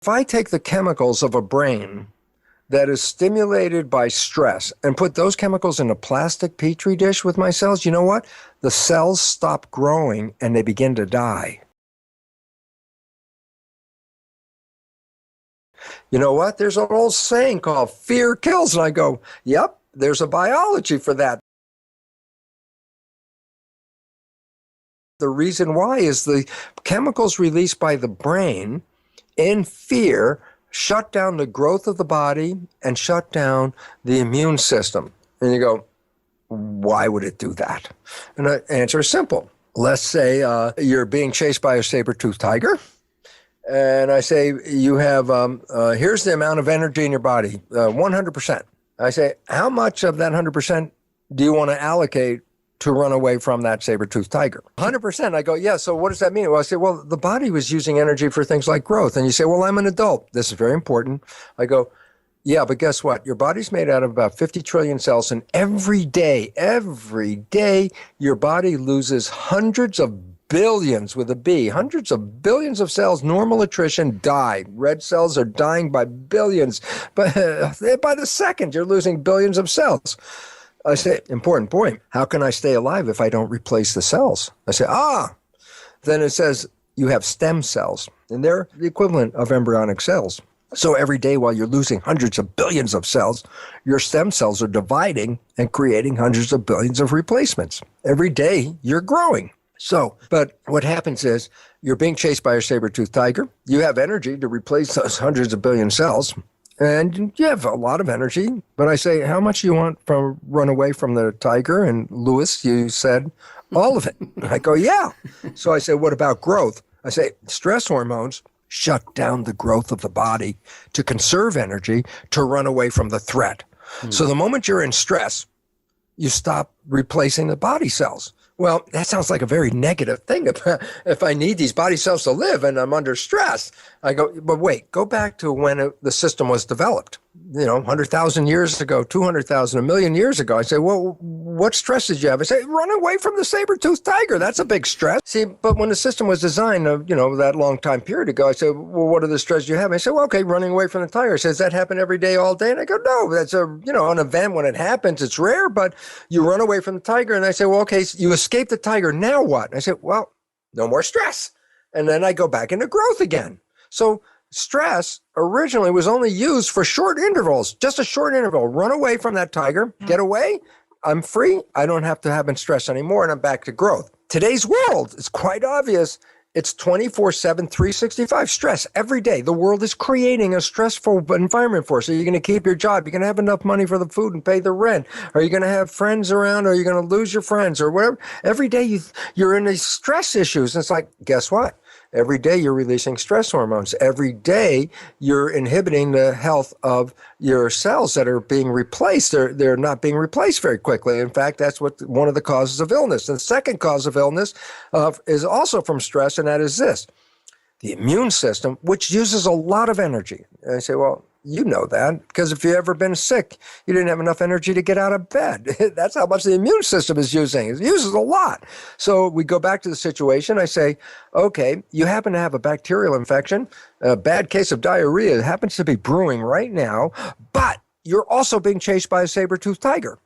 If I take the chemicals of a brain that is stimulated by stress and put those chemicals in a plastic petri dish with my cells, you know what? The cells stop growing and they begin to die. You know what? There's an old saying called fear kills. And I go, yep, there's a biology for that. The reason why is the chemicals released by the brain in fear shut down the growth of the body and shut down the immune system. And you go, why would it do that? And the answer is simple. Let's say you're being chased by a saber-toothed tiger. And I say, you have, here's the amount of energy in your body, 100%. I say, how much of that 100% do you want to allocate to run away from that saber-toothed tiger? 100%. I go, yeah, so what does that mean? Well, I say, well, the body was using energy for things like growth. And you say, well, I'm an adult. This is very important. I go, yeah, but guess what? Your body's made out of about 50 trillion cells. And every day, your body loses hundreds of billions with a B, hundreds of billions of cells. Normal attrition die. Red cells are dying by billions. But by the second, you're losing billions of cells. I say, important point. How can I stay alive if I don't replace the cells? I say, then it says you have stem cells, and they're the equivalent of embryonic cells. So every day while you're losing hundreds of billions of cells, your stem cells are dividing and creating hundreds of billions of replacements. Every day you're growing. So, but what happens is you're being chased by a saber-toothed tiger. You have energy to replace those hundreds of billion cells. And you have a lot of energy, but I say, how much do you want to run away from the tiger? And Lewis, you said, all of it. I go, yeah. So I say, what about growth? I say, stress hormones shut down the growth of the body to conserve energy to run away from the threat. So the moment you're in stress, you stop replacing the body cells. Well, that sounds like a very negative thing. If I need these body cells to live and I'm under stress, I go, but wait, go back to when the system was developed. 100,000 years ago, 200,000, a million years ago. I say, well, what stress did you have? I say, run away from the saber-toothed tiger. That's a big stress. See, but when the system was designed, that long time period ago, I said, well, what are the stresses you have? I said, well, okay, running away from the tiger. I said, does that happen every day, all day? And I go, no, that's an event when it happens. It's rare, but you run away from the tiger. And I say, well, okay, so you escape the tiger. Now what? And I said, well, no more stress. And then I go back into growth again. So stress originally was only used for short intervals, just a short interval. Run away from that tiger, get away, I'm free, I don't have to have stress anymore, and I'm back to growth. Today's world is quite obvious. It's 24/7, 365 stress every day. The world is creating a stressful environment for us. Are you going to keep your job? You're going to have enough money for the food and pay the rent? Are you going to have friends around? Or are you going to lose your friends or whatever? Every day you're in these stress issues. And it's like, guess what? Every day you're releasing stress hormones. Every day you're inhibiting the health of your cells that are being replaced. They're not being replaced very quickly. In fact, that's one of the causes of illness. And the second cause of illness is also from stress, and that is this. The immune system, which uses a lot of energy. And I say, well, you know that, because if you've ever been sick, you didn't have enough energy to get out of bed. That's how much the immune system is using. It uses a lot. So we go back to the situation. I say, okay, you happen to have a bacterial infection, a bad case of diarrhea happens to be brewing right now, but you're also being chased by a saber-toothed tiger.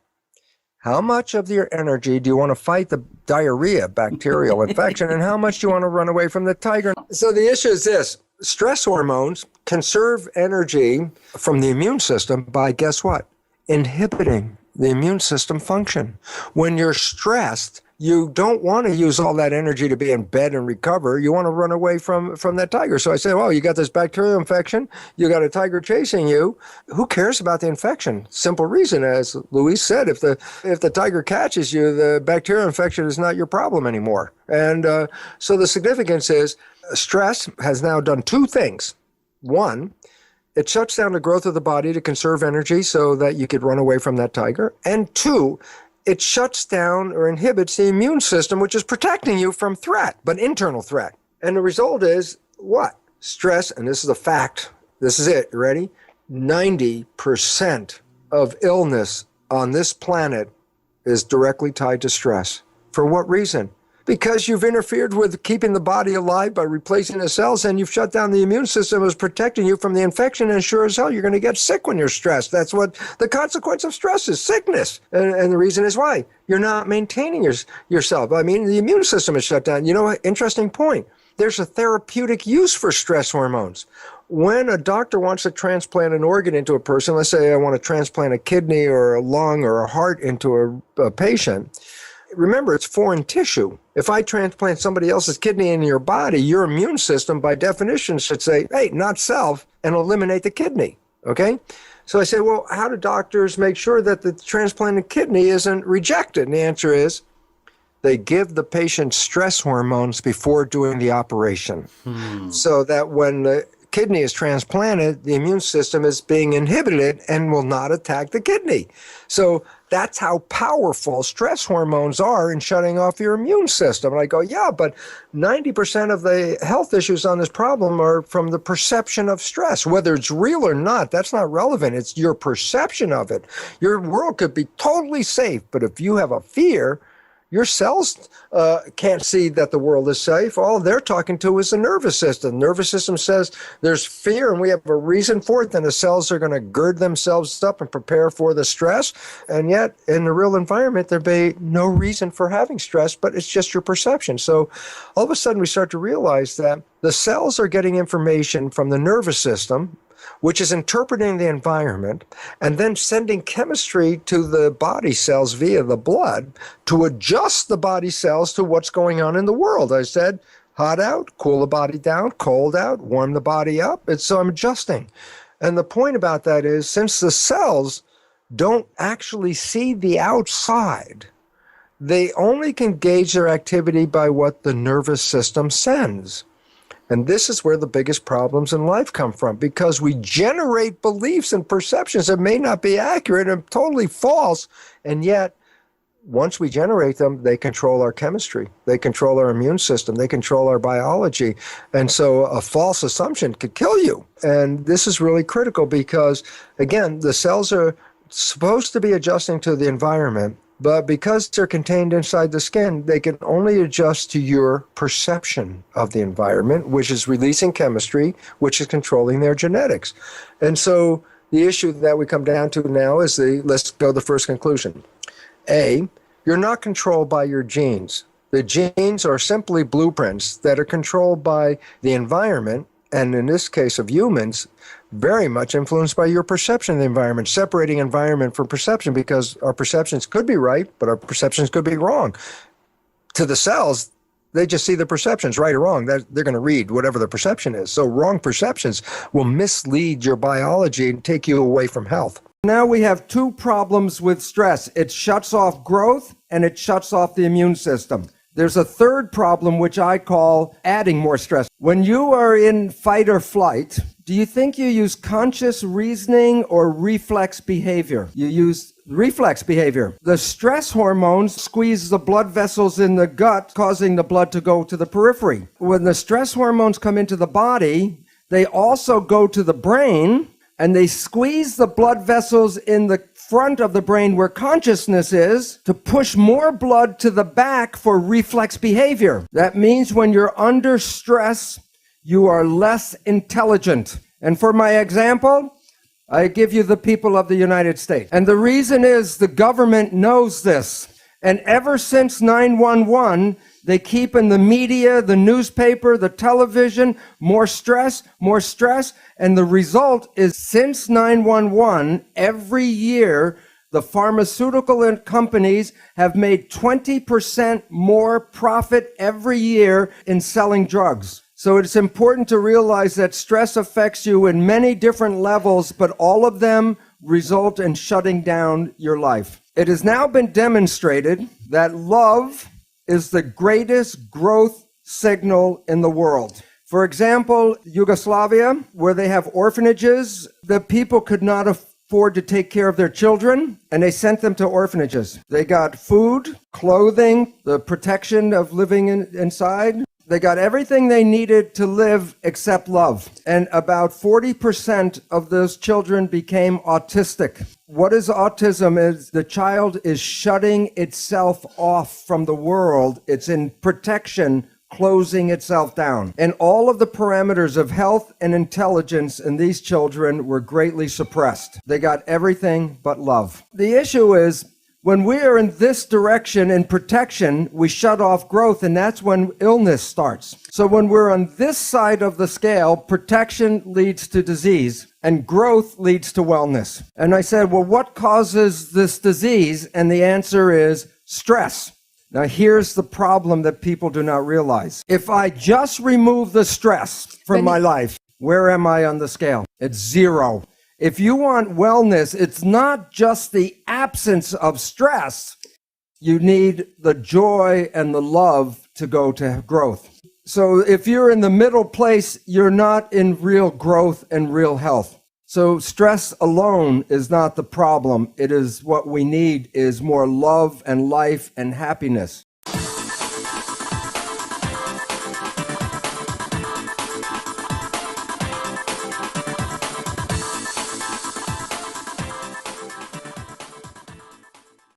How much of your energy do you want to fight the diarrhea bacterial infection, and how much do you want to run away from the tiger? So the issue is this. Stress hormones conserve energy from the immune system by, guess what? Inhibiting the immune system function. When you're stressed, you don't want to use all that energy to be in bed and recover. You want to run away from that tiger. So I say, well, you got this bacterial infection. You got a tiger chasing you. Who cares about the infection? Simple reason, as Luis said, if the tiger catches you, the bacterial infection is not your problem anymore. And so the significance is stress has now done two things. One, it shuts down the growth of the body to conserve energy so that you could run away from that tiger. And two, it shuts down or inhibits the immune system, which is protecting you from threat, but internal threat. And the result is what? Stress, and this is a fact. This is it. You ready? 90% of illness on this planet is directly tied to stress. For what reason? Because you've interfered with keeping the body alive by replacing the cells, and you've shut down the immune system as protecting you from the infection, and sure as hell you're going to get sick when you're stressed. That's what the consequence of stress is, sickness. And the reason is why? You're not maintaining yourself. I mean, the immune system is shut down. You know what? Interesting point. There's a therapeutic use for stress hormones. When a doctor wants to transplant an organ into a person, let's say I want to transplant a kidney or a lung or a heart into a patient, remember, it's foreign tissue. If I transplant somebody else's kidney in your body, your immune system, by definition, should say, hey, not self, and eliminate the kidney, okay? So I say, well, how do doctors make sure that the transplanted kidney isn't rejected? And the answer is, they give the patient stress hormones before doing the operation. So that when the kidney is transplanted, the immune system is being inhibited and will not attack the kidney. So that's how powerful stress hormones are in shutting off your immune system. And I go, yeah, but 90% of the health issues on this problem are from the perception of stress. Whether it's real or not, that's not relevant. It's your perception of it. Your world could be totally safe, but if you have a fear, your cells can't see that the world is safe. All they're talking to is the nervous system. The nervous system says there's fear and we have a reason for it. Then the cells are going to gird themselves up and prepare for the stress. And yet in the real environment, there'd be no reason for having stress, but it's just your perception. So all of a sudden we start to realize that the cells are getting information from the nervous system, which is interpreting the environment and then sending chemistry to the body cells via the blood to adjust the body cells to what's going on in the world. I said, hot out, cool the body down, cold out, warm the body up. So I'm adjusting. And the point about that is, since the cells don't actually see the outside, they only can gauge their activity by what the nervous system sends. And this is where the biggest problems in life come from, because we generate beliefs and perceptions that may not be accurate and totally false. And yet, once we generate them, they control our chemistry. They control our immune system. They control our biology. And so a false assumption could kill you. And this is really critical because, again, the cells are supposed to be adjusting to the environment, but because they're contained inside the skin, they can only adjust to your perception of the environment, which is releasing chemistry, which is controlling their genetics. And so the issue that we come down to now is let's go to the first conclusion. A, you're not controlled by your genes. The genes are simply blueprints that are controlled by the environment, and in this case of humans, very much influenced by your perception of the environment, separating environment from perception, because our perceptions could be right, but our perceptions could be wrong. To the cells, they just see the perceptions, right or wrong. They're going to read whatever the perception is. So wrong perceptions will mislead your biology and take you away from health. Now we have two problems with stress. It shuts off growth and it shuts off the immune system. There's a third problem, which I call adding more stress. When you are in fight or flight, do you think you use conscious reasoning or reflex behavior? You use reflex behavior. The stress hormones squeeze the blood vessels in the gut, causing the blood to go to the periphery. When the stress hormones come into the body, they also go to the brain, and they squeeze the blood vessels in the front of the brain where consciousness is to push more blood to the back for reflex behavior. That means when you're under stress, you are less intelligent. And for my example, I give you the people of the United States. And the reason is the government knows this. And ever since 9/11, they keep in the media, the newspaper, the television, more stress, and the result is since 9/11, every year, the pharmaceutical companies have made 20% more profit every year in selling drugs. So it's important to realize that stress affects you in many different levels, but all of them result in shutting down your life. It has now been demonstrated that love is the greatest growth signal in the world. For example, Yugoslavia, where they have orphanages, the people could not afford to take care of their children, and they sent them to orphanages. They got food, clothing, the protection of living inside. They got everything they needed to live except love. And about 40% of those children became autistic. What is autism? Is the child is shutting itself off from the world. It's in protection, closing itself down. And all of the parameters of health and intelligence in these children were greatly suppressed. They got everything but love. The issue is, when we are in this direction in protection, we shut off growth, and that's when illness starts. So when we're on this side of the scale, protection leads to disease, and growth leads to wellness. And I said, well, what causes this disease? And the answer is stress. Now, here's the problem that people do not realize. If I just remove the stress from my life, where am I on the scale? It's 0. If you want wellness, it's not just the absence of stress. You need the joy and the love to go to growth. So if you're in the middle place, you're not in real growth and real health. So stress alone is not the problem. It is what we need is more love and life and happiness.